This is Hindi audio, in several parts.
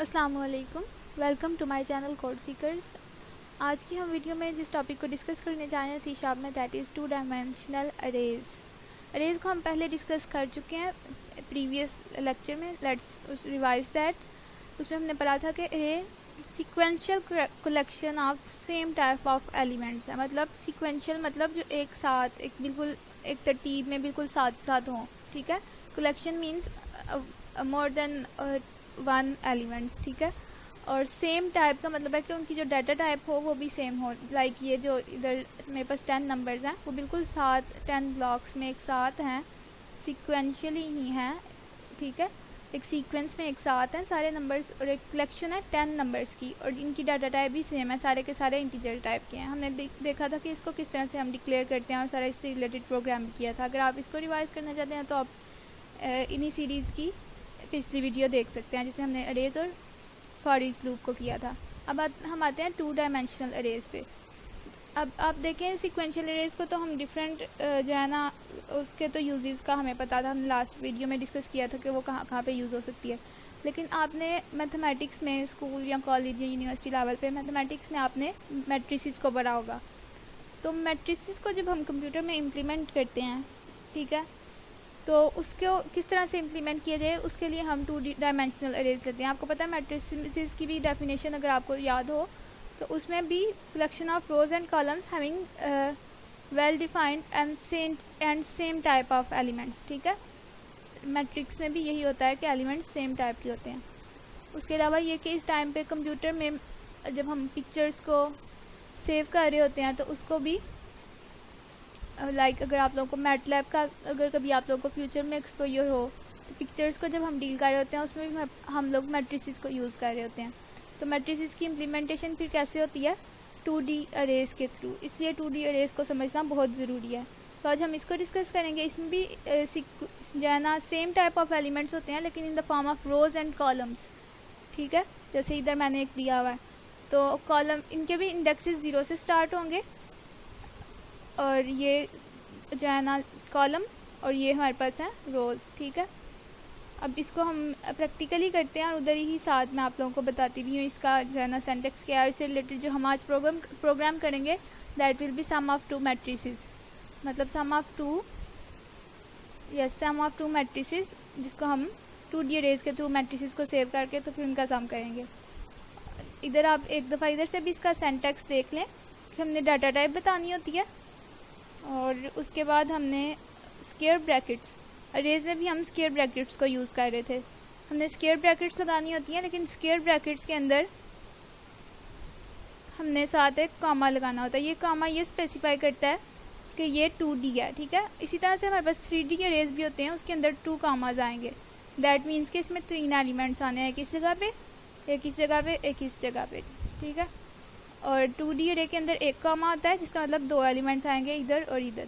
अस्सलामुअलैकुम, welcome to my channel code seekers. आज की हम वीडियो में जिस टॉपिक को डिस्कस करने जा रहे हैं सी शार्प में, दैट इज़ टू डायमेंशनल अरेज़ को हम पहले डिस्कस कर चुके हैं प्रीवियस लेक्चर में। Let's revise that. उसमें हमने पढ़ा था कि अरे sequential collection of same type of elements है। मतलब सीक्वेंशियल मतलब जो एक साथ एक बिल्कुल एक तरतीब में बिल्कुल साथ साथ हों, ठीक है। Collection means more than one elements, ठीक है। और सेम टाइप का मतलब है कि उनकी जो डाटा टाइप हो वो भी सेम हो। लाइक ये जो इधर मेरे पास 10 नंबर्स हैं वो बिल्कुल साथ 10 ब्लॉक्स में एक साथ हैं, सीक्वेंशियली ही हैं, ठीक है। एक सीक्वेंस में एक साथ हैं सारे नंबर्स और एक कलेक्शन है 10 नंबर्स की और इनकी डाटा टाइप भी सेम है, सारे के सारे इंटीजर टाइप के हैं। हमने देखा था कि इसको किस तरह से हम डिक्लेयर करते हैं और सारा इससे रिलेटेड प्रोग्राम किया था। अगर आप इसको रिवाइज करना चाहते हैं तो आप इन्हीं सीरीज़ की पिछली वीडियो देख सकते हैं जिसमें हमने अरेज और फॉर ईच लूप को किया था। अब हम आते हैं टू डायमेंशनल अरेज पे। अब आप देखें सीक्वेंशियल अरेज को तो हम डिफरेंट जो है ना उसके तो यूजेस का हमें पता था, हमने लास्ट वीडियो में डिस्कस किया था कि वो कहाँ कहाँ पे यूज़ हो सकती है। लेकिन आपने मैथमेटिक्स में स्कूल या कॉलेज या यूनिवर्सिटी लेवल पे मैथमेटिक्स में आपने मैट्रिसेस को पढ़ा होगा। तो मैट्रिसेस को जब हम कंप्यूटर में इम्प्लीमेंट करते हैं, ठीक है, तो उसको किस तरह से इम्प्लीमेंट किया जाए उसके लिए हम टू डायमेंशनल अरेज लेते हैं। आपको पता है मैट्रिसेस की भी डेफिनेशन अगर आपको याद हो तो उसमें भी collection of rose and columns having well defined and same type of elements, ठीक है। मैट्रिक्स में भी यही होता है कि एलिमेंट्स सेम टाइप के होते हैं। उसके अलावा ये कि इस टाइम पे कंप्यूटर में जब हम पिक्चर्स को सेव कर रहे होते हैं तो उसको भी अगर आप लोगों को मैटलैब का अगर कभी आप लोगों को फ्यूचर में एक्सपोजर हो तो पिक्चर्स को जब हम डील कर रहे होते हैं उसमें भी हम लोग मैट्रिसेस को यूज़ कर रहे होते हैं। तो मैट्रिसेस की इम्प्लीमेंटेशन फिर कैसे होती है? 2D अरेज के थ्रू। इसलिए 2D अरेज को समझना बहुत ज़रूरी है। तो आज हम इसको डिस्कस करेंगे। इसमें भी जो है ना सेम टाइप ऑफ एलिमेंट्स होते हैं लेकिन in the form of rose and columns, ठीक है। जैसे इधर मैंने एक दिया हुआ है तो कॉलम इनके भी इंडेक्सेस 0 से स्टार्ट होंगे और ये जो है ना कॉलम और ये हमारे पास है रोज़, ठीक है। अब इसको हम प्रैक्टिकली करते हैं और उधर ही साथ में आप लोगों को बताती भी हूँ इसका जो है ना सिंटैक्स क्या है। इससे रिलेटेड जो हम आज प्रोग्राम करेंगे that will be sum of two matrices, मतलब सम ऑफ टू मैट्रिसेस जिसको हम 2D अरेज के थ्रू मैट्रिसेस को सेव करके तो फिर उनका सम करेंगे। इधर आप एक दफ़ा इधर से भी इसका सिंटैक्स देख लें कि हमने डाटा टाइप बतानी होती है और उसके बाद हमने स्क्वायर ब्रैकेट्स, अरेज में भी हम स्क्वायर ब्रैकेट्स को यूज़ कर रहे थे। हमने स्क्वायर ब्रैकेट्स लगानी होती हैं लेकिन स्क्वायर ब्रैकेट्स के अंदर हमने साथ एक कॉमा लगाना होता है। ये कॉमा ये स्पेसिफाई करता है कि ये 2D है, ठीक है। इसी तरह से हमारे पास 3D अरेज भी होते हैं, उसके अंदर 2 कॉमाज आएंगे। दैट मीन्स कि इसमें 3 एलिमेंट्स आने हैं, किस जगह पे, एक इस जगह पे, एक इस जगह पे, ठीक है। और 2D अरे के अंदर एक कॉमा होता है जिसका मतलब 2 एलिमेंट्स आएंगे इधर और इधर,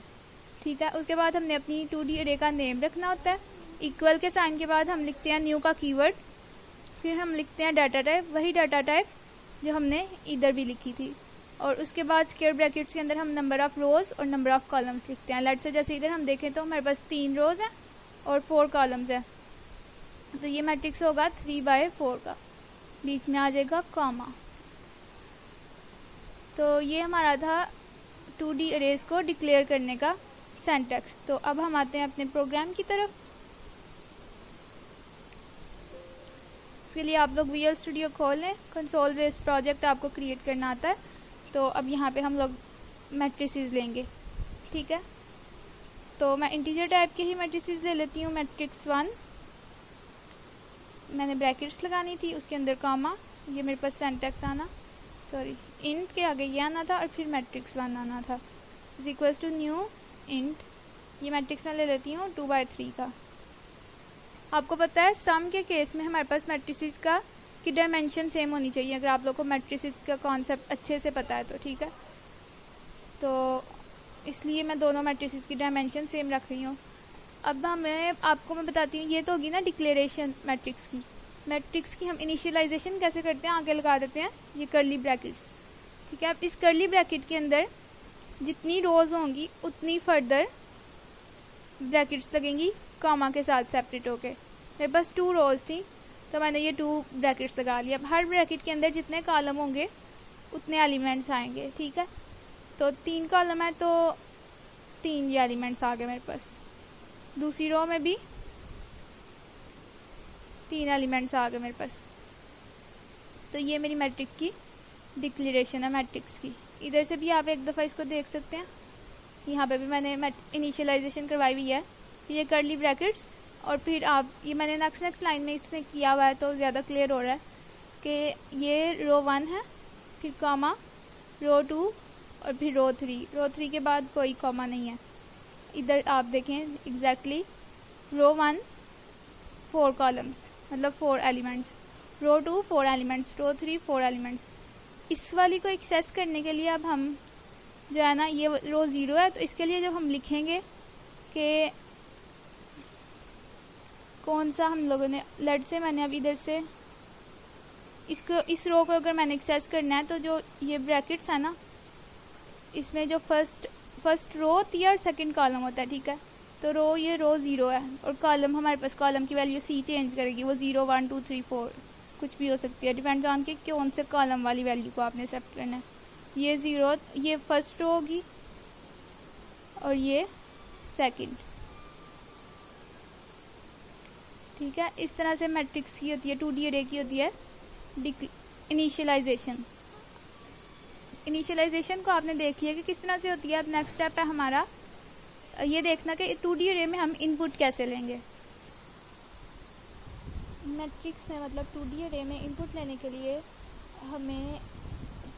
ठीक है। उसके बाद हमने अपनी 2D अरे का नेम रखना होता है। इक्वल के साइन के बाद हम लिखते हैं न्यू का कीवर्ड, फिर हम लिखते हैं डाटा टाइप, वही डाटा टाइप जो हमने इधर भी लिखी थी। और उसके बाद स्क्वायर ब्रैकेट्स के अंदर हम नंबर ऑफ़ रोज़ और नंबर ऑफ़ कॉलम्स लिखते हैं। लेट्स से जैसे इधर हम देखें तो हमारे पास 3 रोज़ हैं और 4 कॉलम्स हैं, तो ये मैट्रिक्स होगा 3/4 का, बीच में आ जाएगा कॉमा। तो ये हमारा था 2D अरेज को डिक्लेयर करने का सिंटैक्स। तो अब हम आते हैं अपने प्रोग्राम की तरफ। उसके लिए आप लोग विजुअल स्टूडियो खोलें, कंसोल बेस्ड प्रोजेक्ट आपको क्रिएट करना आता है। तो अब यहाँ पे हम लोग मैट्रिसेस लेंगे, ठीक है। तो मैं इंटीजर टाइप के ही मैट्रिसेस ले लेती हूँ। मैट्रिक्स 1 मैंने ब्रैकेट्स लगानी थी, उसके अंदर कॉमा, ये मेरे पास सिंटैक्स आना, सॉरी इंट के आगे ये आना था और फिर मैट्रिक्स 1 आना था, is equals to new int. ये मैट्रिक्स मैं ले लेती हूँ 2/3 का। आपको पता है सम के केस में हमारे पास मैट्रिसेस का की डायमेंशन सेम होनी चाहिए, अगर आप लोगों को मैट्रिसेस का कॉन्सेप्ट अच्छे से पता है तो, ठीक है। तो इसलिए मैं दोनों मैट्रिसेस की डायमेंशन सेम रख रही हूँ। अब मैं बताती हूँ, ये तो होगी ना डिक्लेरेशन मैट्रिक्स की। मैट्रिक्स की हम इनिशियलाइजेशन कैसे करते हैं, आगे लगा देते हैं ये कर्ली ब्रैकेट्स, ठीक है। अब इस कर्ली ब्रैकेट के अंदर जितनी रोज होंगी उतनी फर्दर ब्रैकेट्स लगेंगी कॉमा के साथ सेपरेट होके। मेरे पास 2 रोज थी तो मैंने ये 2 ब्रैकेट्स लगा लिया। अब हर ब्रैकेट के अंदर जितने कॉलम होंगे उतने एलिमेंट्स आएंगे, ठीक है। तो 3 कॉलम है तो 3 ये एलिमेंट्स आ गए मेरे पास। दूसरी रो में भी 3 एलिमेंट्स आ गए मेरे पास। तो ये मेरी मैट्रिक्स की डिक्लेरेशन है मैट्रिक्स की। इधर से भी आप एक दफ़ा इसको देख सकते हैं, यहाँ पे भी मैंने इनिशियलाइजेशन करवाई हुई है, ये कर्ली ब्रैकेट्स। और फिर आप ये मैंने नेक्स्ट लाइन में इसमें किया हुआ है तो ज़्यादा क्लियर हो रहा है कि ये रो 1 है, फिर कॉमा रो 2 और फिर रो 3। रो 3 के बाद कोई कॉमा नहीं है। इधर आप देखें एग्जैक्टली रो 1 4 कॉलम्स मतलब 4 एलिमेंट्स, रो 2 4 एलिमेंट्स, रो 3 4 एलिमेंट्स। इस वाली को एक्सेस करने के लिए अब हम जो है ना, ये रो 0 है तो इसके लिए जब हम लिखेंगे कि कौन सा हम लोगों ने लेट से मैंने अब इधर से इसको इस रो को अगर मैंने एक्सेस करना है तो जो ये ब्रैकेट्स है ना, इसमें जो फर्स्ट रो होती है और सेकंड कॉलम होता है, ठीक है। तो ये रो 0 है और कॉलम हमारे पास कॉलम की वैल्यू सी चेंज करेगी, वो 0 1 2 3 4 कुछ भी हो सकती है, डिपेंड्स ऑन कि कौन से कॉलम वाली वैल्यू को आपने सेट करना है। ये 0 ये फर्स्ट रो होगी और ये सेकंड, ठीक है। इस तरह से मैट्रिक्स की होती है, 2D अरे की होती है इनिशियलाइजेशन। इनिशियलाइजेशन को आपने देख लिया कि किस तरह से होती है। अब नेक्स्ट स्टेप है हमारा ये देखना कि 2D अरे में हम इनपुट कैसे लेंगे। मैट्रिक्स में मतलब 2D अरे में इनपुट लेने के लिए हमें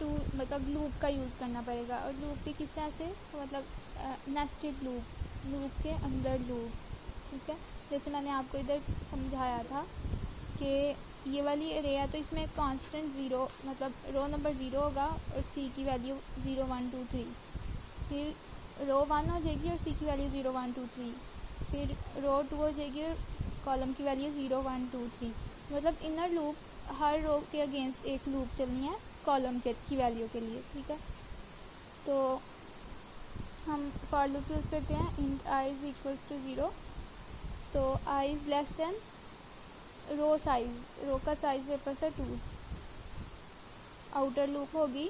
मतलब लूप का यूज़ करना पड़ेगा। और लूप भी किस तरह से, मतलब नेस्टेड लूप के अंदर लूप, ठीक है। जैसे मैंने आपको इधर समझाया था कि ये वाली अरे है तो इसमें कांस्टेंट 0 मतलब रो नंबर 0 होगा और सी की वैल्यू 0 1 2 3, फिर रो 1 हो जाएगी और सी की वैल्यू 0 1 2 3, फिर रो 2 हो जाएगी और कॉलम की वैल्यू 0 1 2 3। मतलब इनर लूप हर रो के अगेंस्ट एक लूप चलनी है कॉलम की वैल्यू के लिए, ठीक है। तो हम फॉर लूप यूज़ करते हैं int I is equals to 0। तो I is less than row size, row का साइज मेरे पास है 2। आउटर लूप होगी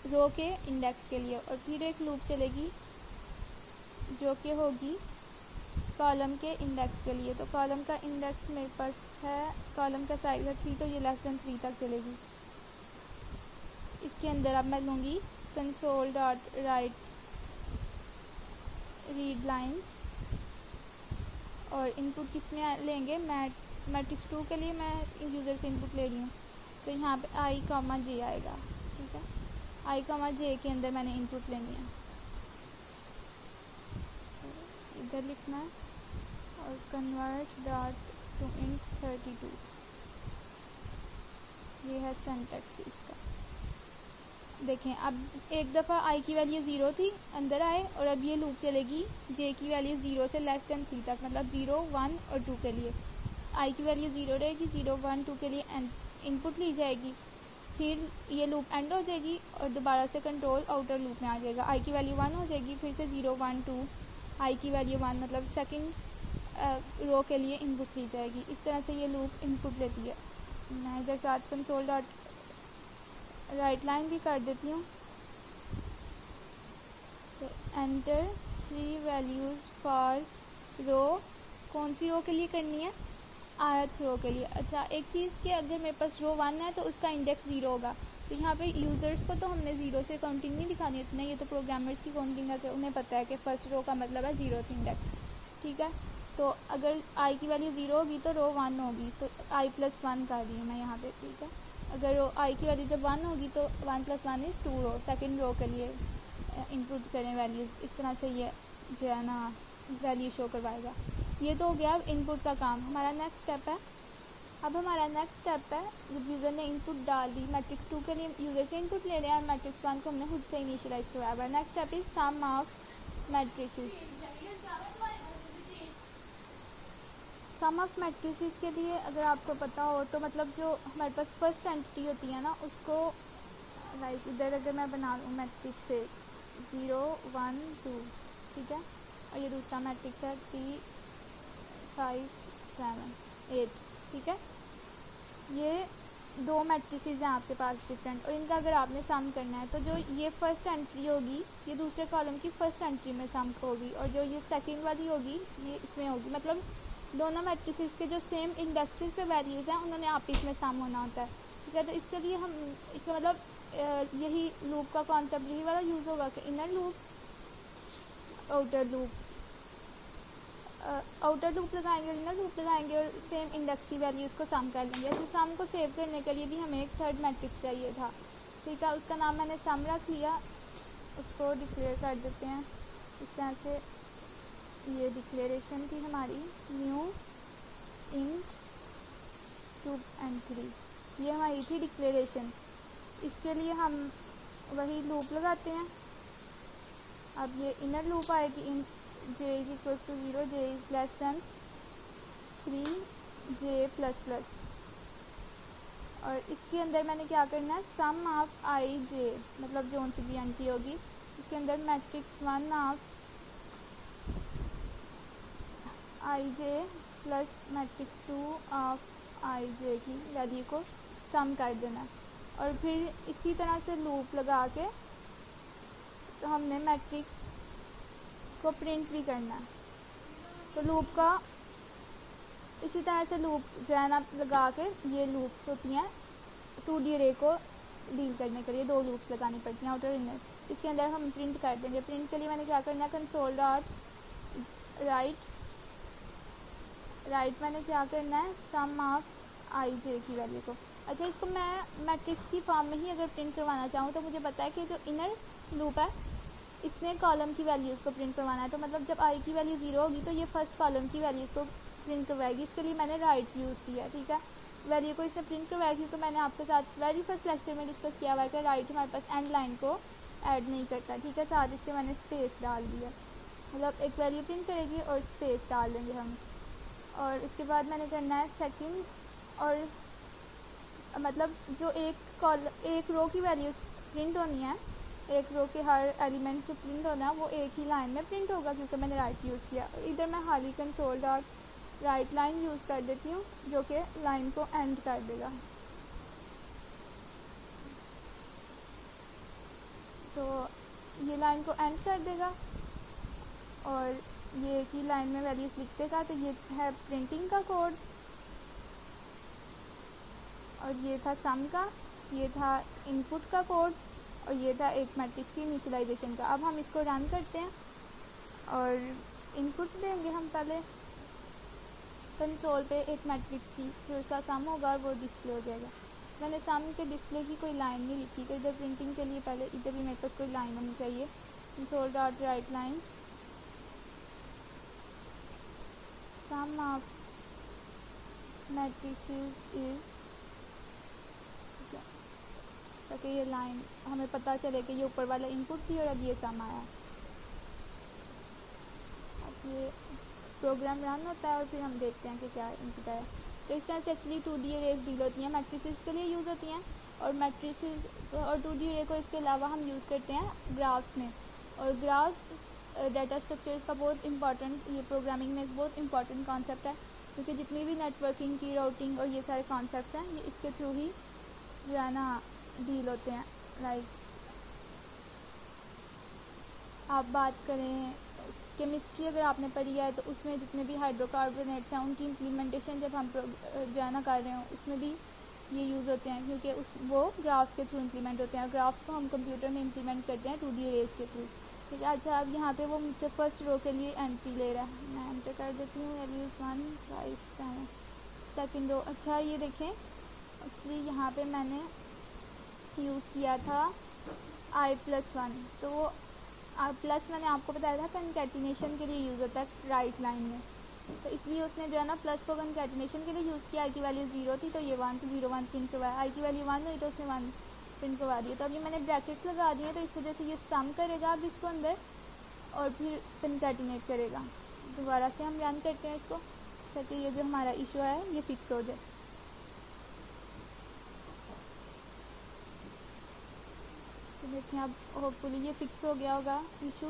रो के इंडेक्स के लिए और फिर एक लूप चलेगी जो कि होगी कॉलम के इंडेक्स के लिए। तो कॉलम का इंडेक्स मेरे पास है, कॉलम का साइज है 3 तो ये लेस देन 3 तक चलेगी। इसके अंदर अब मैं लूँगी console dot right read line और इनपुट किस में लेंगे, मैट्रिक्स 2 के लिए मैं यूज़र से इनपुट ले रही हूँ। तो यहाँ पे आई कॉमा जे आएगा, ठीक है। आई कॉमा जे के अंदर मैंने इनपुट लेनी है, इधर लिखना है और कन्वर्ट डॉट टू इंट 32, ये है सिंटैक्स इसका। देखें अब एक दफ़ा आई की वैल्यू 0 थी, अंदर आए और अब ये लूप चलेगी जे की वैल्यू 0 से लेस देन 3 तक, मतलब 0 1 और 2 के लिए आई की वैल्यू 0 रहेगी, 0 1 2 के लिए इनपुट ली जाएगी, फिर ये लूप एंड हो जाएगी और दोबारा से कंट्रोल आउटर लूप में आ जाएगा। आई की वैल्यू 1 हो जाएगी, फिर से 0 1 2 आई की वैल्यू 1 मतलब सेकंड रो के लिए इनपुट ली जाएगी। इस तरह से ये लूप इनपुट लेती है। मैं इधर साथ कंसोल डॉट राइट लाइन भी कर देती हूँ। तो एंटर 3 वैल्यूज़ फॉर रो, कौन सी रो के लिए करनी है, आयत रो के लिए। अच्छा एक चीज़ कि अगर मेरे पास रो 1 है तो उसका इंडेक्स 0 होगा, तो यहाँ पे यूज़र्स को तो हमने 0 से काउंटिंग नहीं दिखानी उतना, ये तो प्रोग्रामर्स की काउंटिंग है कि उन्हें पता है कि फर्स्ट रो का मतलब है 0th इंडेक्स, ठीक है। तो अगर आई की वैल्यू 0 होगी तो रो 1 होगी, तो आई प्लस 1 कर दी है मैं यहाँ पे, ठीक है। अगर आई की वैल्यू जब 1 होगी तो 1 + 1 इज़ 2 रो, सेकंड रो के लिए इनपुट करें वैल्यूज़। इस तरह से ये जो है ना वैल्यू शो करवाएगा। ये तो हो गया अब इनपुट का काम। हमारा नेक्स्ट स्टेप है, अब हमारा नेक्स्ट स्टेप है जब यूज़र ने इनपुट डाल दी, मैट्रिक्स 2 के लिए यूज़र से इनपुट ले रहे हैं और मैट्रिक्स 1 को हमने खुद से इनिशियलाइज करवाया हुआ। Next step is sum of matrices. Sum of matrices के लिए अगर आपको पता हो तो मतलब जो हमारे पास फर्स्ट एंटिटी होती है ना उसको लाइक इधर अगर मैं बना लूँ मैट्रिक्स से 0 1 2, ठीक है, और ये दूसरा मैट्रिक्स है 3 5 7 8, ठीक है। ये दो मैट्रिसेस हैं आपके पास डिफरेंट, और इनका अगर आपने सम करना है तो जो ये फर्स्ट एंट्री होगी ये दूसरे कॉलम की फर्स्ट एंट्री में सम होगी, और जो ये सेकंड वाली होगी ये इसमें होगी। मतलब दोनों मैट्रिसेस के जो सेम इंडेक्सेस पे वैल्यूज़ हैं उन्होंने आपस में सम होना होता है, ठीक है। तो इसके लिए हम इसका मतलब यही लूप का कॉन्सेप्ट यही वाला यूज़ होगा कि inner loop outer loop, outer loop लगाएंगे और इनर लूप लगाएंगे और सेम इंडेक्स की वैल्यूज़ को सम कर लेंगे। ऐसे सम को सेव करने के लिए भी हमें एक थर्ड मैट्रिक्स चाहिए था, ठीक है। उसका नाम मैंने सम रख लिया, उसको डिक्लेयर कर देते हैं इस तरह से। ये डिक्लेरेशन थी हमारी न्यू इंट 2 and 3, ये हमारी थी डिक्लेरेशन। इसके लिए हम वही लूप लगाते हैं। अब ये इनर लूप आएगी in j is equals to 0, j is less than 3 j++, और इसके अंदर मैंने क्या करना है सम ऑफ आई जे, मतलब जो सी भी एंट्री होगी उसके अंदर matrix 1 of I J plus matrix 2 of I J की वैल्यू को सम कर देना है। और फिर इसी तरह से लूप लगा के तो हमने मैट्रिक्स को प्रिंट भी करना है। तो लूप का इसी तरह से लूप जो है ना लगा के, ये लूप्स होती हैं 2D अरे को डील करने के लिए, दो लूप्स लगानी पड़ती हैं आउटर इनर। इसके अंदर हम प्रिंट कर देंगे। प्रिंट के लिए मैंने क्या करना है कंसोल डॉट राइट मैंने क्या करना है सम ऑफ आई जे की वैल्यू को। अच्छा, इसको मैं मैट्रिक्स की फॉर्म में ही अगर प्रिंट करवाना चाहूँ तो मुझे पता है कि जो इनर लूप है इसने कॉलम की वैल्यूज़ को प्रिंट करवाना है। तो मतलब जब आई की वैल्यू 0 होगी तो ये फर्स्ट कॉलम की वैल्यूज़ को प्रिंट करवाएगी। इसके लिए मैंने राइट यूज़ किया, ठीक है। वैल्यू को इसने प्रिंट करवाई थी तो मैंने आपके साथ वेरी फर्स्ट लेक्चर में डिस्कस किया हुआ है कि राइट हमारे पास एंड लाइन को ऐड नहीं करता, ठीक है। साथ इसके मैंने स्पेस डाल दिया, मतलब एक वैल्यू प्रिंट करेगी और स्पेस डाल देंगे हम। और उसके बाद मैंने करना है सेकंड, और मतलब जो एक रो की वैल्यूज़ प्रिंट होनी है, एक रो के हर एलिमेंट जो प्रिंट होना है वो एक ही लाइन में प्रिंट होगा क्योंकि मैंने राइट यूज़ किया। और इधर मैं हाली console dot write line use कर देती हूँ जो कि लाइन को एंड कर देगा। तो ये लाइन को एंड कर देगा और ये की लाइन में वैल्यूज़ लिख देगा। तो ये है प्रिंटिंग का कोड, और ये था सम का, ये था इनपुट का कोड, और ये था एक मैट्रिक्स की इनिशियलाइजेशन का। अब हम इसको रन करते हैं और इनपुट देंगे हम पहले कंसोल पे एक मैट्रिक्स की, फिर उसका सम होगा और वो डिस्प्ले हो जाएगा। मैंने सम के डिस्प्ले की कोई लाइन नहीं लिखी, तो इधर प्रिंटिंग के लिए पहले इधर भी मेरे पास कोई लाइन होनी चाहिए। Console dot write line sum of matrices is, ताकि ये लाइन हमें पता चले कि ये ऊपर वाला इनपुट थी और अब ये सम आया। अब ये प्रोग्राम रन होता है और फिर हम देखते हैं कि क्या इनपुट आया। तो इस तरह से एक्चुअली 2D अरेज डील होती हैं, मैट्रिसेस के लिए यूज़ होती हैं। और मैट्रिसेस और 2D अरे को इसके अलावा हम यूज़ करते हैं ग्राफ्स में। और ग्राफ्स डाटा स्ट्रक्चर्स का बहुत इंपॉर्टेंट, ये प्रोग्रामिंग में एक बहुत इंपॉर्टेंट कॉन्सेप्ट है, क्योंकि जितनी भी नेटवर्किंग की राउटिंग और ये सारे कॉन्सेप्ट्स हैं ये इसके थ्रू ही जो है ना डील होते हैं। लाइक आप बात करें केमिस्ट्री अगर आपने पढ़ी है तो उसमें जितने भी हाइड्रोकार्बोनेट्स हैं उनकी इम्प्लीमेंटेशन जब हम जो है ना कर रहे हो उसमें भी ये यूज़ होते हैं, क्योंकि वो ग्राफ्स के थ्रू इम्प्लीमेंट होते हैं। ग्राफ्स को हम कंप्यूटर में इम्प्लीमेंट करते हैं 2D अरेज के थ्रू, ठीक है। अच्छा, अब यहाँ पे वो मुझसे फर्स्ट रो के लिए एंट्री ले रहा है, मैं एंटर कर देती हूँ वैल्यूज़ 1 5 10 सेकेंड रो। अच्छा, ये देखें एक्चुअली यहाँ पे मैंने यूज़ किया था i+1, तो वो प्लस मैंने आपको बताया था कनकैटिनेशन के लिए यूज़ होता है राइट लाइन में, तो इसलिए उसने जो है ना प्लस को कनकैटिनेशन के लिए यूज़ किया। आई की वैल्यू 0 थी तो ये 1 तो 0 1 प्रिंट करवाया, आई की वैल्यू 1 हुई तो उसने 1 प्रिंट करवा दिया। तो अभी मैंने ब्रैकेट्स लगा दिए तो इस वजह से ये सम करेगा अब इसको अंदर और फिर कनकैटिनेट करेगा। दोबारा से हम रन करते हैं इसको ताकि ये जो हमारा इशू है ये फिक्स हो जाए। तो देखें अब होपफुली ये फिक्स हो गया होगा issue.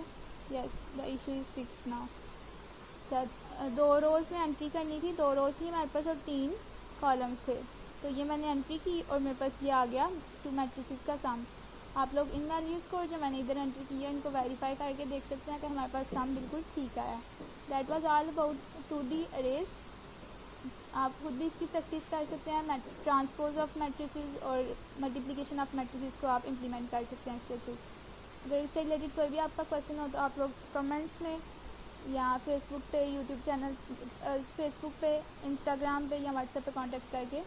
Yes, the issue is fix now. अच्छा, 2 रोज़ में एंट्री करनी थी, 2 रोज़ थी हमारे पास और 3 कॉलम्स थे। तो ये मैंने एंट्री की और मेरे पास ये आ गया 2 मैट्रिसेस का सम। आप लोग इन वैल्यूज़ को जो मैंने इधर एंट्री की है इनको वेरीफाई करके देख सकते हैं कि हमारे पास सम बिल्कुल ठीक आया। That was all about 2D arrays. आप खुद भी इसकी प्रैक्टिस कर सकते हैं। ट्रांसपोज ऑफ मैट्रिसेस और मल्टीप्लिकेशन ऑफ मैट्रिसेस को आप इम्प्लीमेंट कर सकते हैं इसके थ्रू। अगर इससे रिलेटेड कोई भी आपका क्वेश्चन हो तो आप लोग कमेंट्स में या फेसबुक पे, यूट्यूब चैनल, फेसबुक पे, इंस्टाग्राम पे या व्हाट्सएप पे कांटेक्ट करके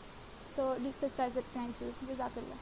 तो डिस्कस कर सकते हैं। जज़ाकल्लाह।